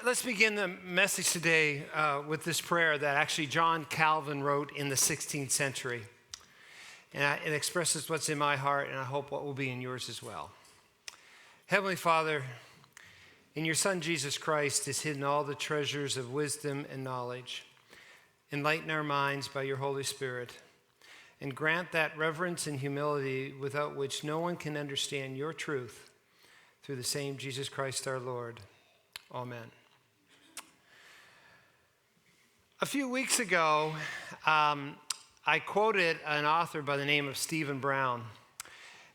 Let's begin the message today with this prayer that actually John Calvin wrote in the 16th century. And it expresses what's in my heart, and I hope what will be in yours as well. Heavenly Father, in your Son Jesus Christ is hidden all the treasures of wisdom and knowledge. Enlighten our minds by your Holy Spirit, and grant that reverence and humility without which no one can understand your truth, through the same Jesus Christ our Lord. Amen. A few weeks ago, I quoted an author by the name of Stephen Brown.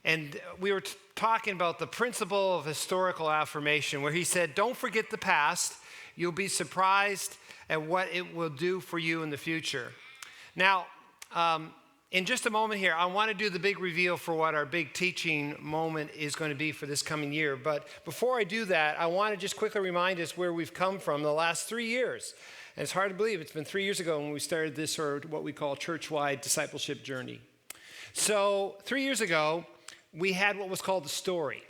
And we were talking about the principle of historical affirmation, where he said, don't forget the past. You'll be surprised at what it will do for you in the future. Now, in just a moment here, I want to do the big reveal for what our big teaching moment is going to be for this coming year. But before I do that, I want to just quickly remind us where we've come from the last 3 years. And it's hard to believe it's been 3 years ago when we started this, or what we call church-wide discipleship journey. So 3 years ago, we had what was called the story.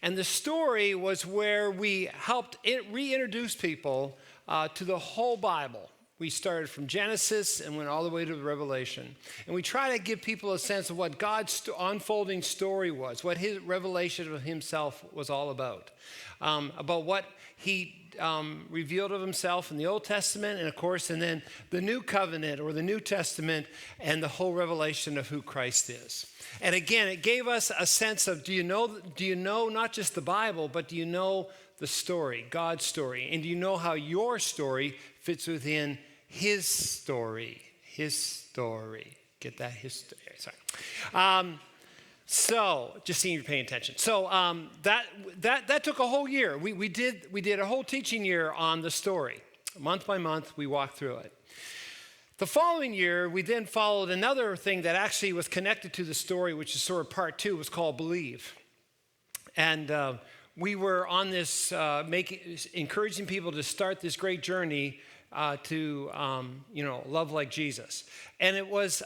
And the story was where we helped reintroduce people to the whole Bible. We started from Genesis and went all the way to Revelation. And we try to give people a sense of what God's unfolding story was, what his revelation of himself was all about what he revealed of himself in the Old Testament, and of course, and then the New Covenant or the New Testament, and the whole revelation of who Christ is. And again, it gave us a sense of, do you know not just the Bible, but do you know the story, God's story? And do you know how your story fits within his story? His story. Get that? His story. Sorry. So, just seeing you're paying attention. So that took a whole year. We did a whole teaching year on the story. Month by month, we walked through it. The following year, we then followed another thing that actually was connected to the story, which is sort of part 2. It was called Believe. And we were on this, encouraging people to start this great journey to love like Jesus. And it was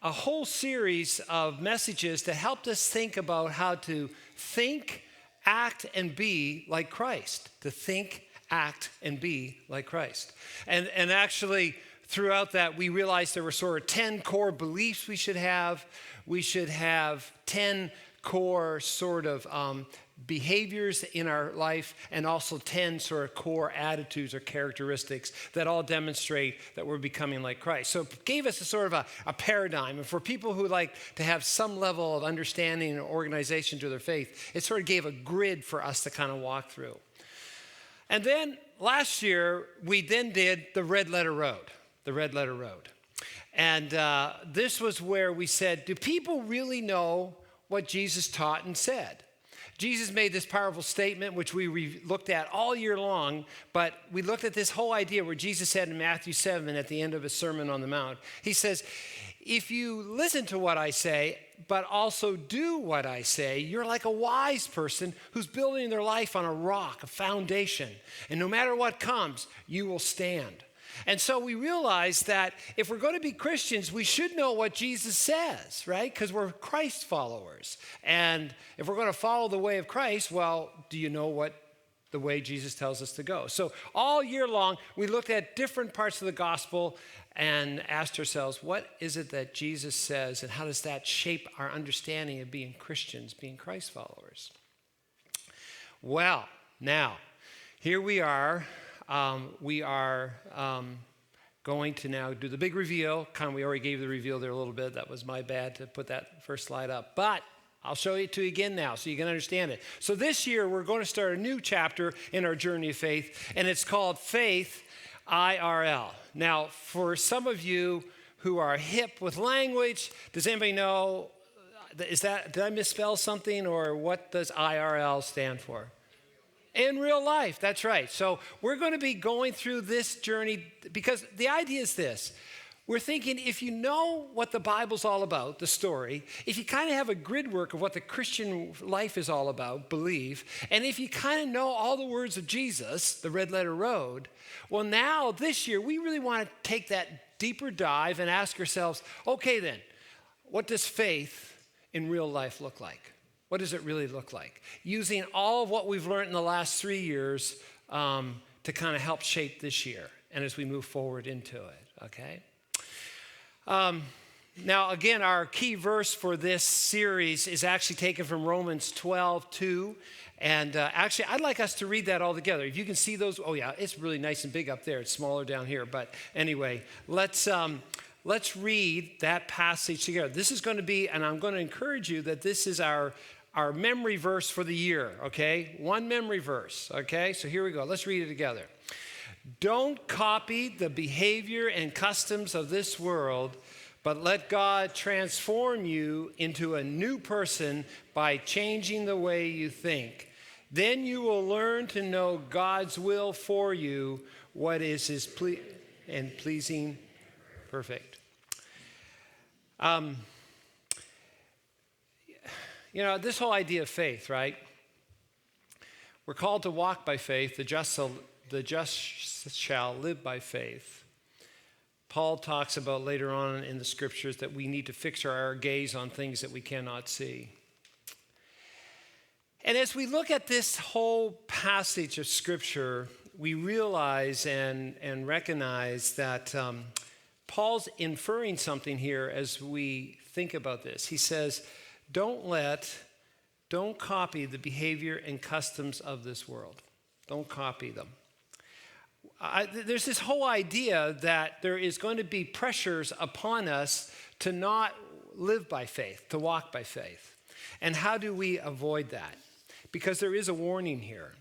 a whole series of messages that helped us think about how to think, act, and be like Christ. To think, act, and be like Christ. And actually, throughout that, we realized there were sort of 10 core beliefs we should have. We should have 10 core sort of behaviors in our life, and also 10 sort of core attitudes or characteristics that all demonstrate that we're becoming like Christ. So it gave us a sort of a paradigm. And for people who like to have some level of understanding and organization to their faith, it sort of gave a grid for us to kind of walk through. And then last year, we then did the Red Letter Road. The Red Letter Road. And this was where we said, do people really know what Jesus taught and said? Jesus made this powerful statement, which we looked at all year long, but we looked at this whole idea where Jesus said in Matthew 7 at the end of his Sermon on the Mount, he says, if you listen to what I say, but also do what I say, you're like a wise person who's building their life on a rock, a foundation, and no matter what comes, you will stand. And so we realized that if we're going to be Christians, we should know what Jesus says, right? Because we're Christ followers. And if we're going to follow the way of Christ, well, do you know what the way Jesus tells us to go? So all year long, we looked at different parts of the gospel and asked ourselves, what is it that Jesus says, and how does that shape our understanding of being Christians, being Christ followers? Well, now, here we are. We are going to now do the big reveal. We already gave the reveal there a little bit. That was my bad to put that first slide up. But I'll show it to you again now so you can understand it. So this year, we're going to start a new chapter in our journey of faith, and it's called Faith IRL. Now, for some of you who are hip with language, does anybody know, did I misspell something, or what does IRL stand for? In real life, that's right. So we're going to be going through this journey because the idea is this. We're thinking if you know what the Bible's all about, the story, if you kind of have a grid work of what the Christian life is all about, believe, and if you kind of know all the words of Jesus, the Red Letter Road, well, now this year we really want to take that deeper dive and ask ourselves, okay then, what does faith in real life look like? What does it really look like? Using all of what we've learned in the last 3 years to kind of help shape this year and as we move forward into it, okay? Now, again, our key verse for this series is actually taken from Romans 12:2. And actually, I'd like us to read that all together. If you can see those, oh yeah, it's really nice and big up there. It's smaller down here. But anyway, let's read that passage together. This is going to be, and I'm going to encourage you that this is our memory verse for the year, okay? One memory verse, okay? So here we go. Let's read it together. Don't copy the behavior and customs of this world, but let God transform you into a new person by changing the way you think. Then you will learn to know God's will for you, what is his pleasing, perfect. This whole idea of faith, right? We're called to walk by faith. The just shall live by faith. Paul talks about later on in the scriptures that we need to fix our gaze on things that we cannot see. And as we look at this whole passage of scripture, we realize and recognize that Paul's inferring something here as we think about this. He says, don't copy the behavior and customs of this world. Don't copy them. There's this whole idea that there is going to be pressures upon us to not live by faith, to walk by faith. And how do we avoid that? Because there is a warning here.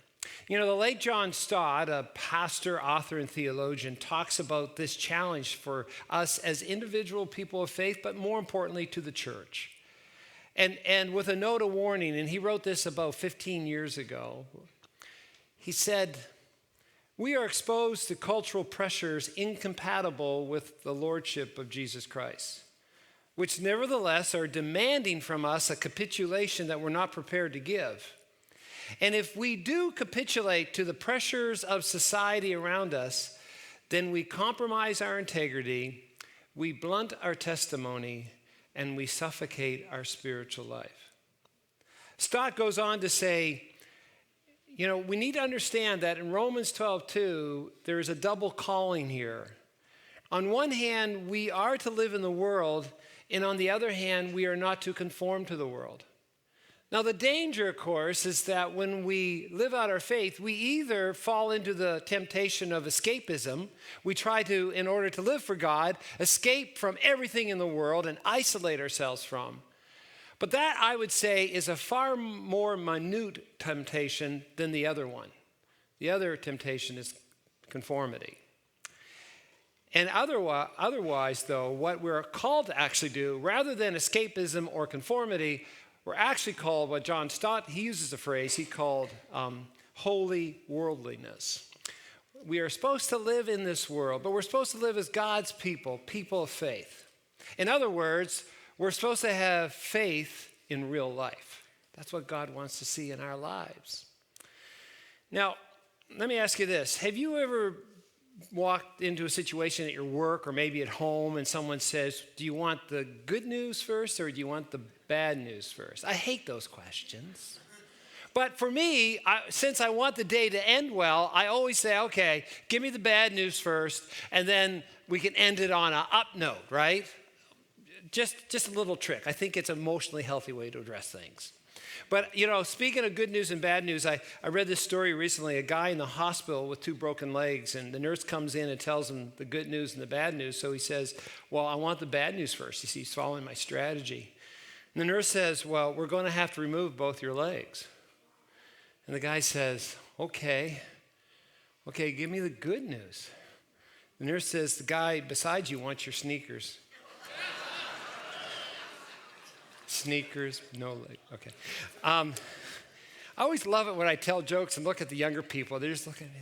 You know, the late John Stott, a pastor, author, and theologian, talks about this challenge for us as individual people of faith, but more importantly to the church. And with a note of warning, and he wrote this about 15 years ago, he said, we are exposed to cultural pressures incompatible with the lordship of Jesus Christ, which nevertheless are demanding from us a capitulation that we're not prepared to give. And if we do capitulate to the pressures of society around us, then we compromise our integrity, we blunt our testimony, and we suffocate our spiritual life. Stott goes on to say, we need to understand that in Romans 12:2, there is a double calling here. On one hand, we are to live in the world, and on the other hand, we are not to conform to the world. Now, the danger, of course, is that when we live out our faith, we either fall into the temptation of escapism. We try to, in order to live for God, escape from everything in the world and isolate ourselves from. But that, I would say, is a far more minute temptation than the other one. The other temptation is conformity. And otherwise, though, what we're called to actually do, rather than escapism or conformity, we're actually called what John Stott, he uses a phrase he called holy worldliness. We are supposed to live in this world, but we're supposed to live as God's people of faith. In other words, we're supposed to have faith in real life. That's what God wants to see in our lives. Now, let me ask you this. Have you ever walked into a situation at your work or maybe at home and someone says, do you want the good news first or do you want the bad news first? I hate those questions. But for me, since I want the day to end well, I always say, okay, give me the bad news first, and then we can end it on an up note, right? Just a little trick. I think it's an emotionally healthy way to address things. But, speaking of good news and bad news, I read this story recently, a guy in the hospital with 2 broken legs, and the nurse comes in and tells him the good news and the bad news. So he says, well, I want the bad news first. You see, he's following my strategy. And the nurse says, well, we're going to have to remove both your legs. And the guy says, okay, give me the good news. The nurse says, the guy beside you wants your sneakers. Sneakers, no leg. Okay. I always love it when I tell jokes and look at the younger people. They're just looking at me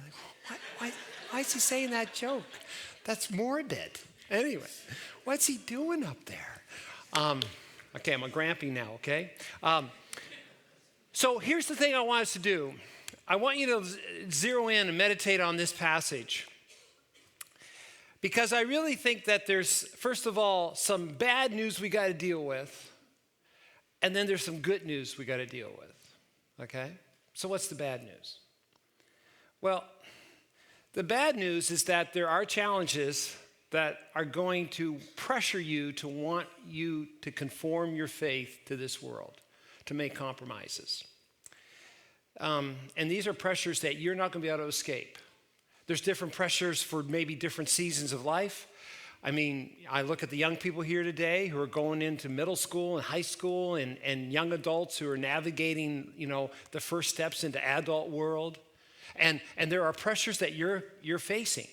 like, why is he saying that joke? That's morbid. Anyway, what's he doing up there? Okay, I'm a grampy now, okay? So here's the thing I want us to do. I want you to zero in and meditate on this passage. Because I really think that there's, first of all, some bad news we got to deal with. And then there's some good news we got to deal with, okay? So what's the bad news? Well, the bad news is that there are challenges that are going to pressure you to want you to conform your faith to this world, to make compromises. And these are pressures that you're not going to be able to escape. There's different pressures for maybe different seasons of life. I mean, I look at the young people here today who are going into middle school and high school and young adults who are navigating, the first steps into adult world. And there are pressures that you're facing.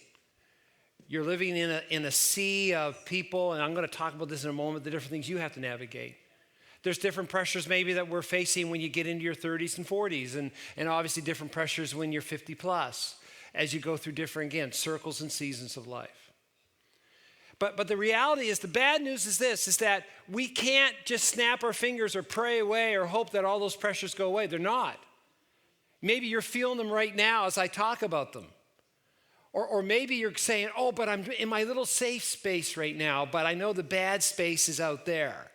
You're living in a sea of people, and I'm going to talk about this in a moment, the different things you have to navigate. There's different pressures maybe that we're facing when you get into your 30s and 40s, and obviously different pressures when you're 50 plus, as you go through different, again, circles and seasons of life. But the reality is, the bad news is this, is that we can't just snap our fingers or pray away or hope that all those pressures go away. They're not. Maybe you're feeling them right now as I talk about them. Or maybe you're saying, oh, but I'm in my little safe space right now, but I know the bad space is out there.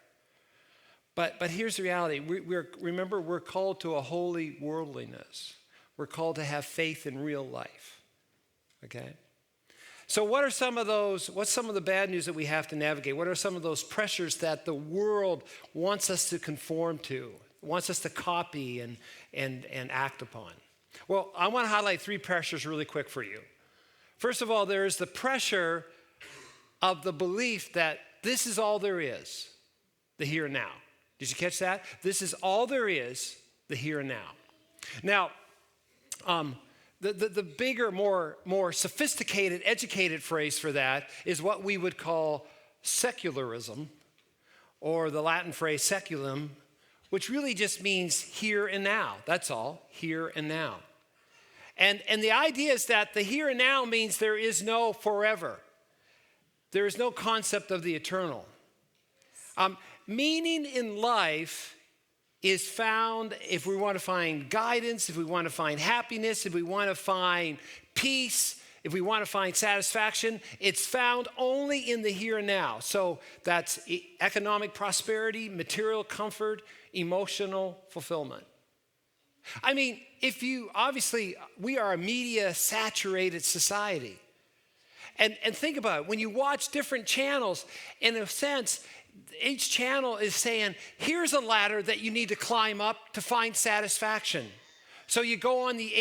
But here's the reality. Remember, we're called to a holy worldliness. We're called to have faith in real life. Okay? So what's some of the bad news that we have to navigate? What are some of those pressures that the world wants us to conform to, wants us to copy and act upon? Well, I want to highlight 3 pressures really quick for you. First of all, there is the pressure of the belief that this is all there is, the here and now. Did you catch that? This is all there is, the here and now. Now, the bigger, more sophisticated, educated phrase for that is what we would call secularism, or the Latin phrase seculum, which really just means here and now. That's all, here and now. And the idea is that the here and now means there is no forever. There is no concept of the eternal. Meaning in life is found if we want to find guidance, if we want to find happiness, if we want to find peace, if we want to find satisfaction, it's found only in the here and now. So that's economic prosperity, material comfort, emotional fulfillment. I mean, obviously, we are a media-saturated society. And think about it. When you watch different channels, in a sense, each channel is saying, here's a ladder that you need to climb up to find satisfaction. So you go on the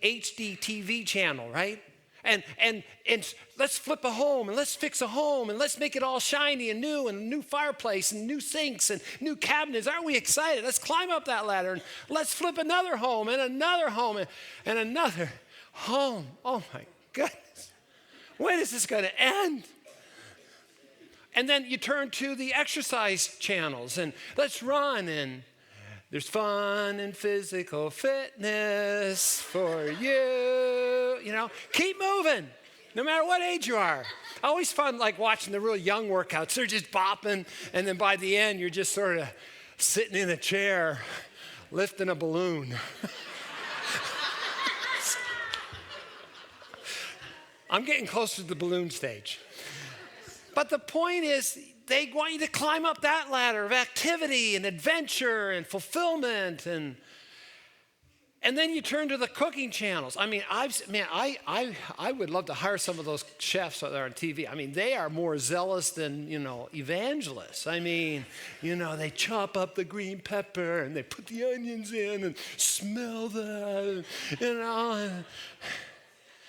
HDTV channel, right? And let's flip a home, and let's fix a home, and let's make it all shiny and new, and a new fireplace, and new sinks, and new cabinets. Aren't we excited? Let's climb up that ladder, and let's flip another home, and another home, and another home. Oh my goodness. When is this going to end? And then you turn to the exercise channels, and let's run, and there's fun and physical fitness for you. Keep moving, no matter what age you are. Always fun, like watching the real young workouts. They're just bopping, and then by the end, you're just sort of sitting in a chair, lifting a balloon. I'm getting closer to the balloon stage. But the point is, they want you to climb up that ladder of activity and adventure and fulfillment, and then you turn to the cooking channels. I mean, I would love to hire some of those chefs that are on TV. I mean, they are more zealous than evangelists. I mean, they chop up the green pepper and they put the onions in and smell that,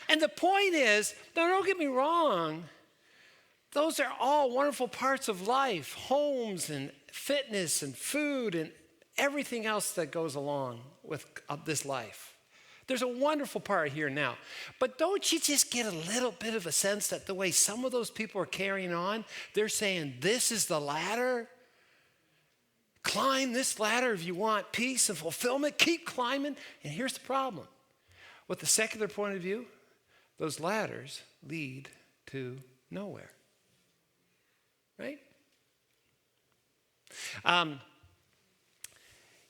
And the point is, don't get me wrong. Those are all wonderful parts of life, homes and fitness and food and everything else that goes along with this life. There's a wonderful part here now. But don't you just get a little bit of a sense that the way some of those people are carrying on, they're saying, this is the ladder? Climb this ladder if you want peace and fulfillment. Keep climbing. And here's the problem. With the secular point of view, those ladders lead to nowhere. Right?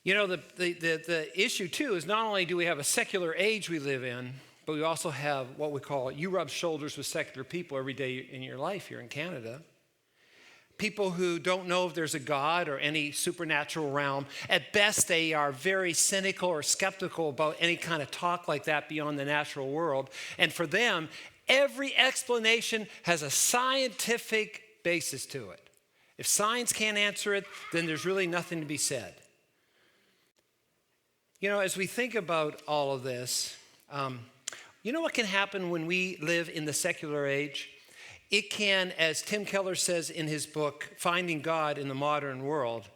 The issue too is not only do we have a secular age we live in, but we also have what we call, you rub shoulders with secular people every day in your life here in Canada. people who don't know if there's a God or any supernatural realm. At best, they are very cynical or skeptical about any kind of talk like that beyond the natural world. And for them, every explanation has a scientific basis to it. If science can't answer it, then there's really nothing to be said. You know, as we think about all of this, you know what can happen when we live in the secular age? It can, as Tim Keller says in his book, Finding God in the Modern World,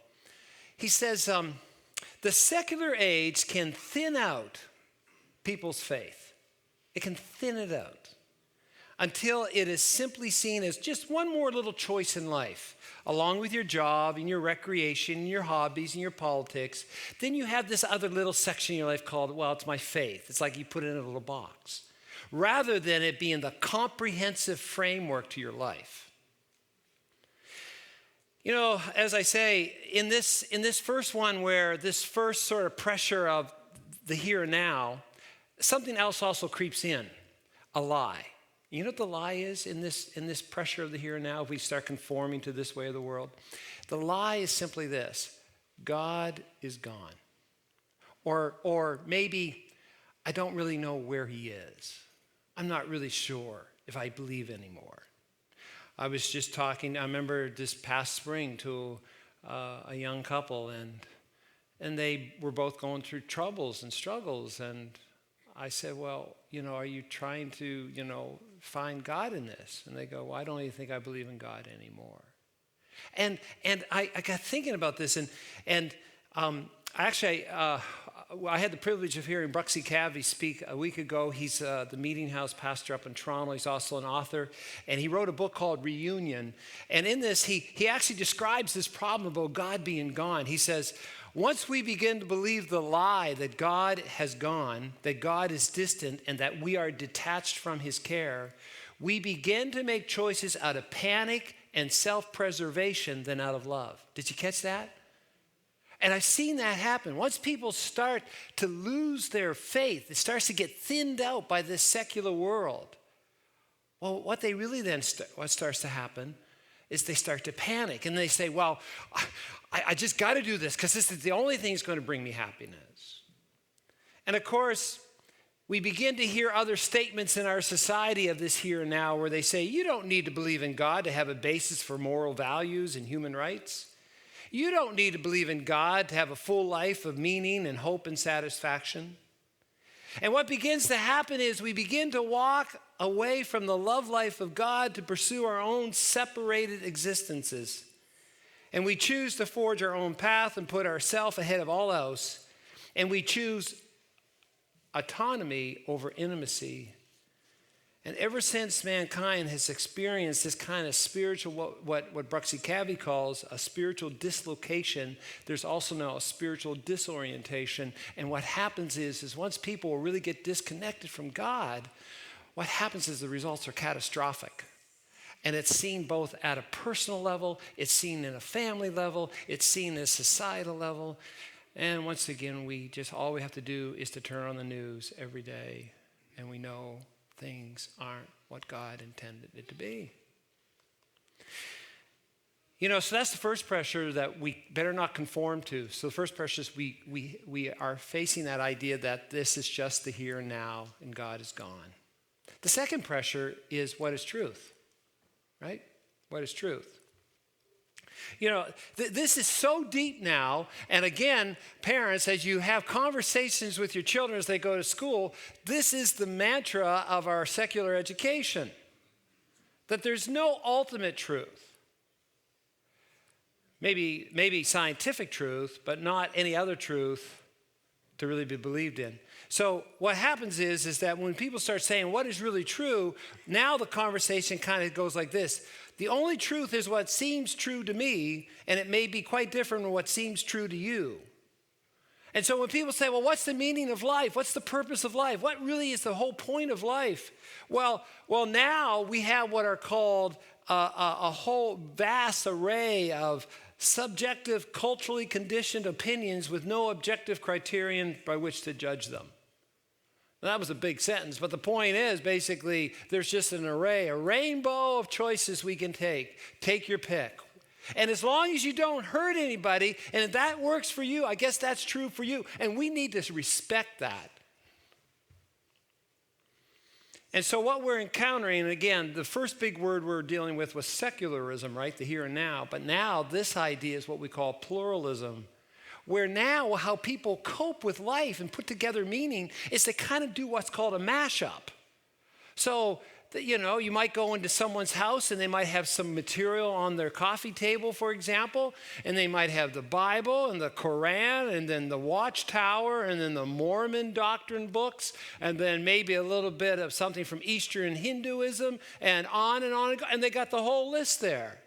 he says, the secular age can thin out people's faith. It can thin it out until it is simply seen as just one more little choice in life, along with your job and your recreation and your hobbies and your politics. Then you have this other little section in your life called, well, it's my faith. It's like you put it in a little box, rather than it being the comprehensive framework to your life. You know, as I say, in this first one, where this first sort of pressure of the here and now, something else also creeps in, a lie. You know what the lie is in this pressure of the here and now if we start conforming to this way of the world? The lie is simply this: God is gone. Or maybe I don't really know where he is. I'm not really sure if I believe anymore. I was just talking, I remember this past spring to a young couple, and they were both going through troubles and struggles, and I said, well, you know, are you trying to, you know, find God in this? And they go, well, I don't even think I believe in God anymore. And I got thinking about this, and actually, I had the privilege of hearing Bruxy Cavey speak a week ago. He's the Meeting House pastor up in Toronto. He's also an author, and he wrote a book called Reunion. And in this, he actually describes this problem about God being gone. He says, once we begin to believe the lie that God has gone, that God is distant, and that we are detached from his care, we begin to make choices out of panic and self-preservation than out of love. Did you catch that? And I've seen that happen. Once people start to lose their faith, it starts to get thinned out by this secular world. Well, what they really then, what starts to happen is they start to panic. And they say, well, I just got to do this because this is the only thing that's going to bring me happiness. And of course, we begin to hear other statements in our society of this here and now where they say, you don't need to believe in God to have a basis for moral values and human rights. You don't need to believe in God to have a full life of meaning and hope and satisfaction. And what begins to happen is we begin to walk away from the love life of God to pursue our own separated existences. And we choose to forge our own path and put ourselves ahead of all else. And we choose autonomy over intimacy. And ever since mankind has experienced this kind of spiritual, what Bruxy Cavey calls a spiritual dislocation, there's also now a spiritual disorientation. And what happens is once people really get disconnected from God, what happens is the results are catastrophic. And it's seen both at a personal level, it's seen in a family level, it's seen at a societal level. And once again, all we have to do is to turn on the news every day, and we know things aren't what God intended it to be. You know, so that's the first pressure that we better not conform to. So the first pressure is we are facing that idea that this is just the here and now and God is gone. The second pressure is what is truth, right? What is truth? You know, this is so deep now. And again, parents, as you have conversations with your children as they go to school, this is the mantra of our secular education, that there's no ultimate truth. Maybe scientific truth, but not any other truth to really be believed in. So what happens is that when people start saying what is really true, now the conversation kind of goes like this. The only truth is what seems true to me, and it may be quite different from what seems true to you. And so when people say, well, what's the meaning of life? What's the purpose of life? What really is the whole point of life? Well, now we have what are called a whole vast array of subjective, culturally conditioned opinions with no objective criterion by which to judge them. Now, that was a big sentence, but the point is basically there's just an array, a rainbow of choices we can take. Take your pick. And as long as you don't hurt anybody, and if that works for you, I guess that's true for you. And we need to respect that. And so what we're encountering, and again, the first big word we're dealing with was secularism, right? The here and now. But now this idea is what we call pluralism, where now how people cope with life and put together meaning is to kind of do what's called a mashup. So, you might go into someone's house and they might have some material on their coffee table, for example, and they might have the Bible and the Quran and then the Watchtower and then the Mormon doctrine books and then maybe a little bit of something from Eastern Hinduism and on and on. And they got the whole list there.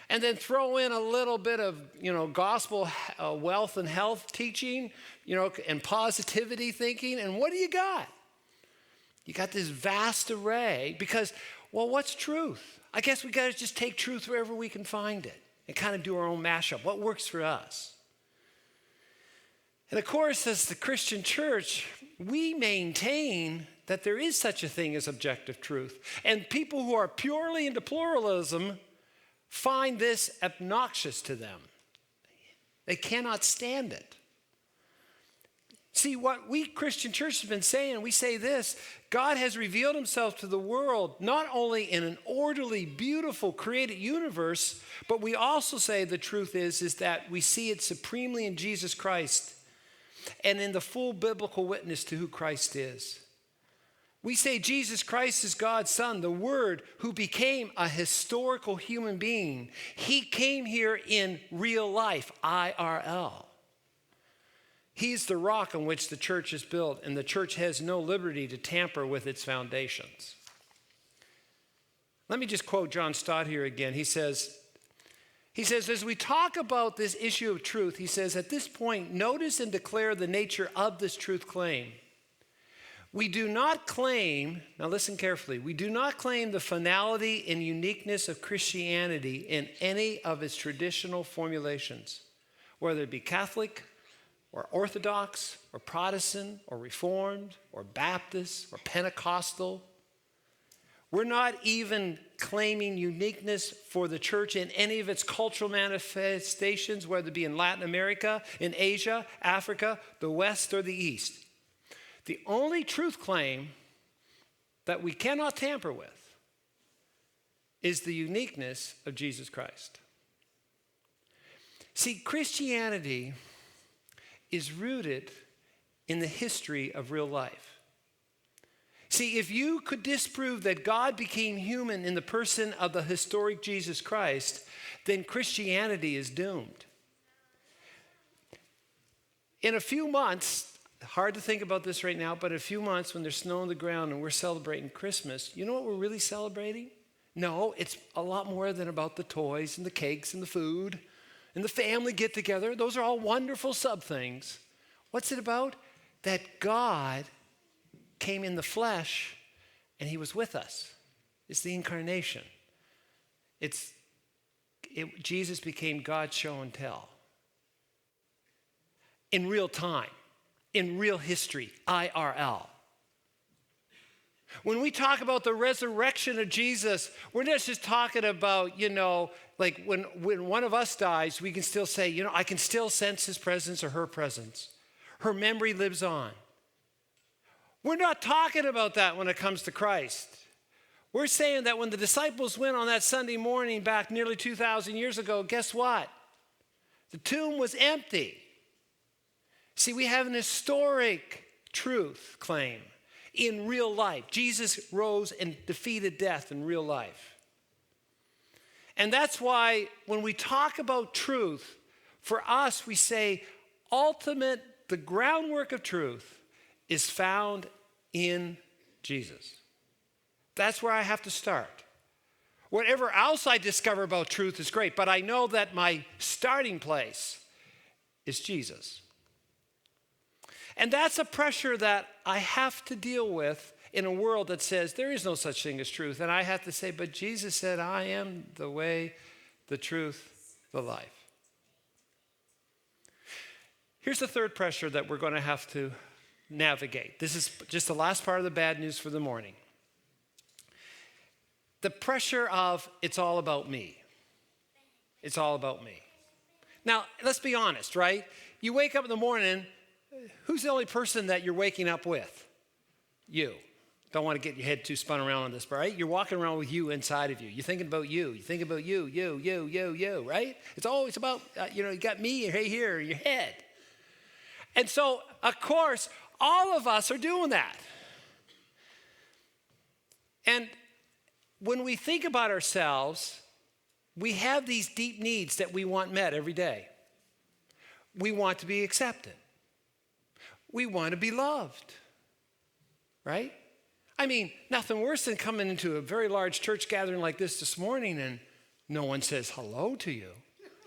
And then throw in a little bit of, gospel wealth and health teaching, and positivity thinking. And what do you got? You got this vast array because, what's truth? I guess we got to just take truth wherever we can find it and kind of do our own mashup. What works for us? And of course, as the Christian church, we maintain that there is such a thing as objective truth. And people who are purely into pluralism find this obnoxious to them. They cannot stand it. See, what we Christian church have been saying, we say this: God has revealed himself to the world not only in an orderly, beautiful, created universe, but we also say the truth is that we see it supremely in Jesus Christ and in the full biblical witness to who Christ is. We say Jesus Christ is God's Son, the Word who became a historical human being. He came here in real life, IRL. He's the rock on which the church is built, and the church has no liberty to tamper with its foundations. Let me just quote John Stott here again. He says, as we talk about this issue of truth, he says, at this point, notice and declare the nature of this truth claim. We do not claim, now listen carefully, we do not claim the finality and uniqueness of Christianity in any of its traditional formulations, whether it be Catholic, or Orthodox, or Protestant, or Reformed, or Baptist, or Pentecostal. We're not even claiming uniqueness for the church in any of its cultural manifestations, whether it be in Latin America, in Asia, Africa, the West, or the East. The only truth claim that we cannot tamper with is the uniqueness of Jesus Christ. See, Christianity is rooted in the history of real life. See, if you could disprove that God became human in the person of the historic Jesus Christ, then Christianity is doomed. In a few months, hard to think about this right now, but in a few months when there's snow on the ground and we're celebrating Christmas, you know what we're really celebrating? No, it's a lot more than about the toys and the cakes and the food and the family get together. Those are all wonderful sub things. What's it about? That God came in the flesh and he was with us. It's the incarnation. Jesus became God's show and tell. In real time, in real history, IRL. When we talk about the resurrection of Jesus, we're not just talking about, like when one of us dies, we can still say, I can still sense his presence or her presence. Her memory lives on. We're not talking about that when it comes to Christ. We're saying that when the disciples went on that Sunday morning back nearly 2,000 years ago, guess what? The tomb was empty. See, we have an historic truth claim. In real life, Jesus rose and defeated death in real life. And that's why when we talk about truth, for us, we say the groundwork of truth is found in Jesus. That's where I have to start. Whatever else I discover about truth is great, but I know that my starting place is Jesus. And that's a pressure that I have to deal with in a world that says there is no such thing as truth. And I have to say, but Jesus said, I am the way, the truth, the life. Here's the third pressure that we're going to have to navigate. This is just the last part of the bad news for the morning. The pressure of it's all about me. It's all about me. Now, let's be honest, right? You wake up in the morning, who's the only person that you're waking up with? You. Don't want to get your head too spun around on this, right? You're walking around with you inside of you. You're thinking about you. You're thinking about you, right? It's always about, you got me right here in your head. And so, of course, all of us are doing that. And when we think about ourselves, we have these deep needs that we want met every day. We want to be accepted. We want to be loved, right? I mean, nothing worse than coming into a very large church gathering like this morning and no one says hello to you.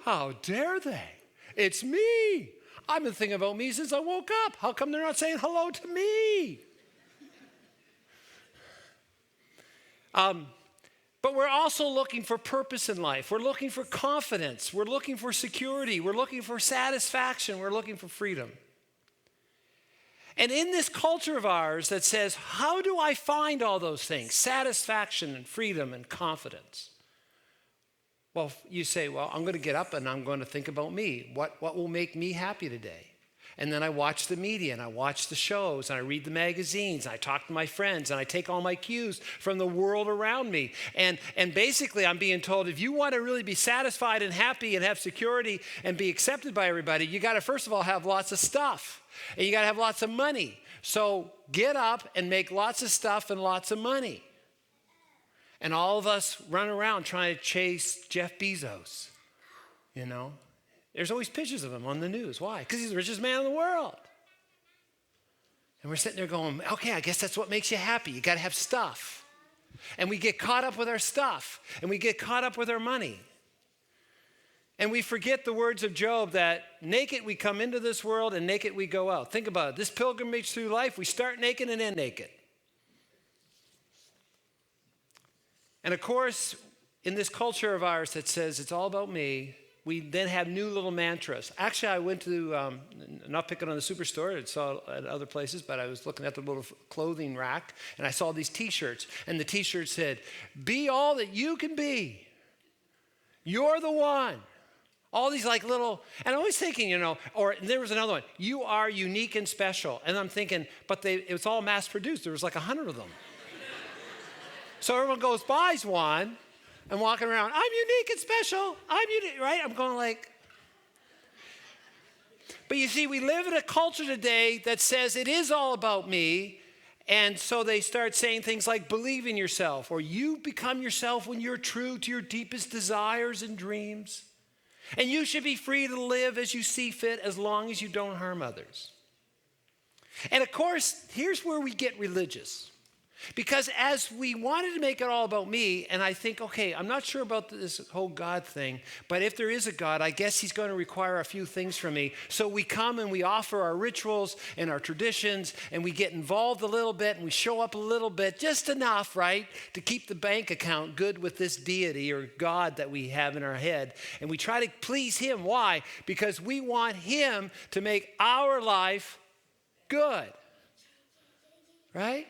How dare they? It's me. I've been thinking about me since I woke up. How come they're not saying hello to me? But we're also looking for purpose in life. We're looking for confidence. We're looking for security. We're looking for satisfaction. We're looking for freedom. And in this culture of ours that says, how do I find all those things? Satisfaction and freedom and confidence. Well, you say, well, I'm going to get up and I'm going to think about me. What will make me happy today? And then I watch the media and I watch the shows and I read the magazines and I talk to my friends and I take all my cues from the world around me. And basically I'm being told if you want to really be satisfied and happy and have security and be accepted by everybody, you got to first of all have lots of stuff and you got to have lots of money. So get up and make lots of stuff and lots of money. And all of us run around trying to chase Jeff Bezos, There's always pictures of him on the news. Why? Because he's the richest man in the world. And we're sitting there going, okay, I guess that's what makes you happy. You got to have stuff. And we get caught up with our stuff. And we get caught up with our money. And we forget the words of Job that naked we come into this world and naked we go out. Think about it. This pilgrimage through life, we start naked and end naked. And of course, in this culture of ours that says it's all about me, we then have new little mantras. Actually, I went to, not picking on the superstore, I saw at other places, but I was looking at the little clothing rack, and I saw these T-shirts, and the T-shirt said, be all that you can be. You're the one. All these like little, and I was thinking, or there was another one, you are unique and special. And I'm thinking, but it was all mass produced. There was like 100 of them. So everyone goes, buys one, and walking around, I'm unique and special. I'm unique, right? I'm going like. But you see, we live in a culture today that says it is all about me. And so they start saying things like believe in yourself, or you become yourself when you're true to your deepest desires and dreams. And you should be free to live as you see fit as long as you don't harm others. And of course, here's where we get religious. Because as we wanted to make it all about me, and I think, okay, I'm not sure about this whole God thing, but if there is a God, I guess he's going to require a few things from me. So we come and we offer our rituals and our traditions, and we get involved a little bit, and we show up a little bit, just enough, right, to keep the bank account good with this deity or God that we have in our head. And we try to please him. Why? Because we want him to make our life good, right?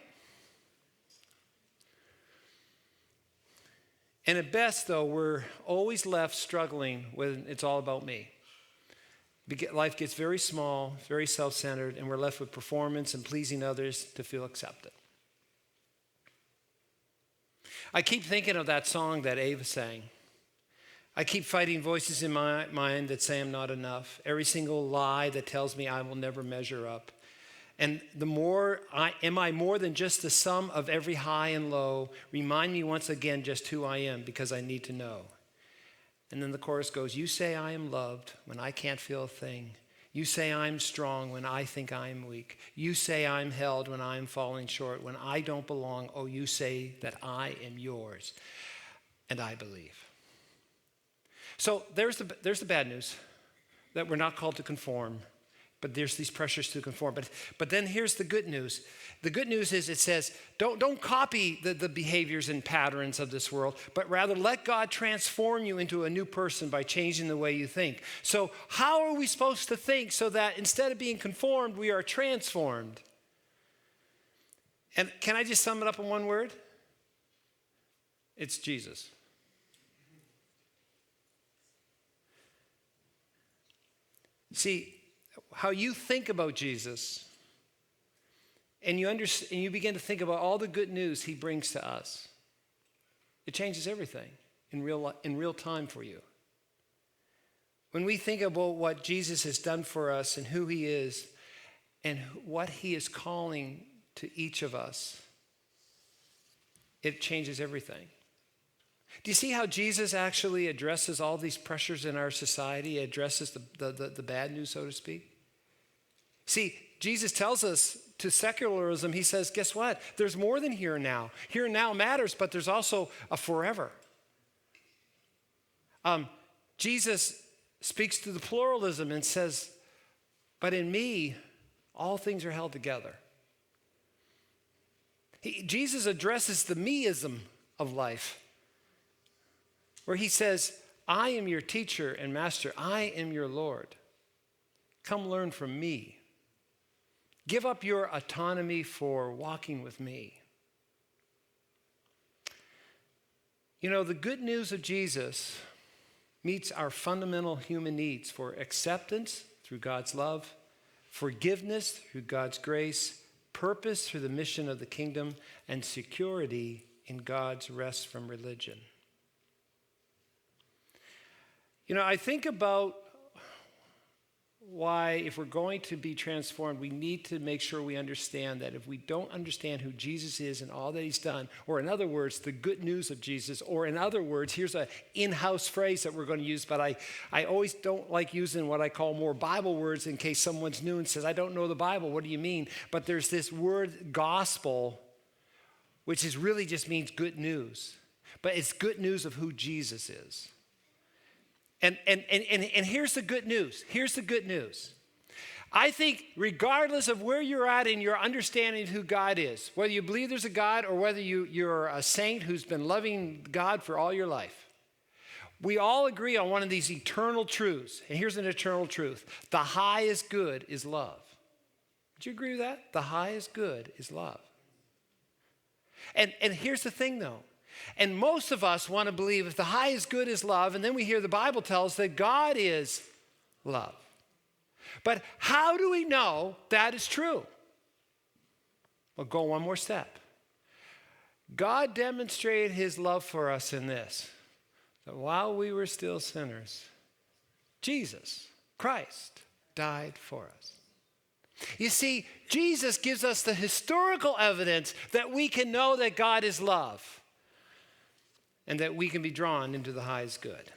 And at best, though, we're always left struggling when it's all about me. Life gets very small, very self-centered, and we're left with performance and pleasing others to feel accepted. I keep thinking of that song that Ava sang. I keep fighting voices in my mind that say I'm not enough. Every single lie that tells me I will never measure up. And am I more than just the sum of every high and low? Remind me once again just who I am, because I need to know. And then the chorus goes, you say I am loved when I can't feel a thing. You say I'm strong when I think I'm weak. You say I'm held when I'm falling short. When I don't belong, oh, you say that I am yours. And I believe. So there's the bad news, that we're not called to conform. But there's these pressures to conform. But then here's the good news. The good news is it says, don't copy the behaviors and patterns of this world, but rather let God transform you into a new person by changing the way you think. So how are we supposed to think so that instead of being conformed, we are transformed? And can I just sum it up in one word? It's Jesus. See, how you think about Jesus, and you begin to think about all the good news he brings to us, it changes everything in real time for you. When we think about what Jesus has done for us and who he is and what he is calling to each of us, it changes everything. Do you see how Jesus actually addresses all these pressures in our society, addresses the bad news, so to speak? See, Jesus tells us to secularism, he says, guess what? There's more than here and now. Here and now matters, but there's also a forever. Jesus speaks to the pluralism and says, but in me, all things are held together. Jesus addresses the meism of life, where he says, I am your teacher and master. I am your Lord. Come learn from me. Give up your autonomy for walking with me. You know, the good news of Jesus meets our fundamental human needs for acceptance through God's love, forgiveness through God's grace, purpose through the mission of the kingdom, and security in God's rest from religion. You know, I think about why, if we're going to be transformed, we need to make sure we understand that if we don't understand who Jesus is and all that he's done, or in other words, the good news of Jesus, or in other words, here's an in-house phrase that we're going to use, but I always don't like using what I call more Bible words in case someone's new and says, I don't know the Bible, what do you mean? But there's this word gospel, which is really just means good news. But it's good news of who Jesus is. And here's the good news. Here's the good news. I think regardless of where you're at in your understanding of who God is, whether you believe there's a God or whether you're a saint who's been loving God for all your life, we all agree on one of these eternal truths. And here's an eternal truth. The highest good is love. Would you agree with that? The highest good is love. And here's the thing, though. And most of us want to believe if the highest good is love, and then we hear the Bible tells that God is love. But how do we know that is true? Well, go one more step. God demonstrated his love for us in this, that while we were still sinners, Jesus, Christ, died for us. You see, Jesus gives us the historical evidence that we can know that God is love, and that we can be drawn into the highest good.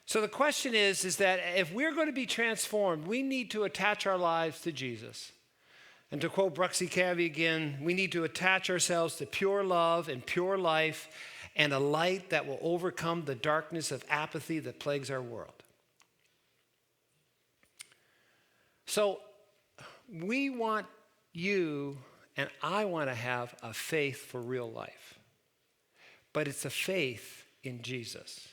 So the question is that if we're going to be transformed, we need to attach our lives to Jesus. And to quote Bruxy Cavey again, we need to attach ourselves to pure love and pure life and a light that will overcome the darkness of apathy that plagues our world. So we want you and I want to have a faith for real life. But it's a faith in Jesus.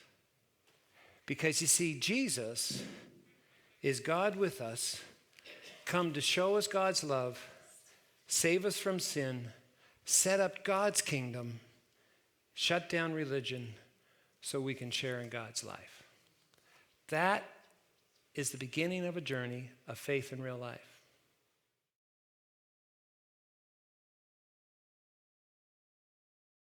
Because you see, Jesus is God with us, come to show us God's love, save us from sin, set up God's kingdom, shut down religion so we can share in God's life. That is the beginning of a journey of faith in real life.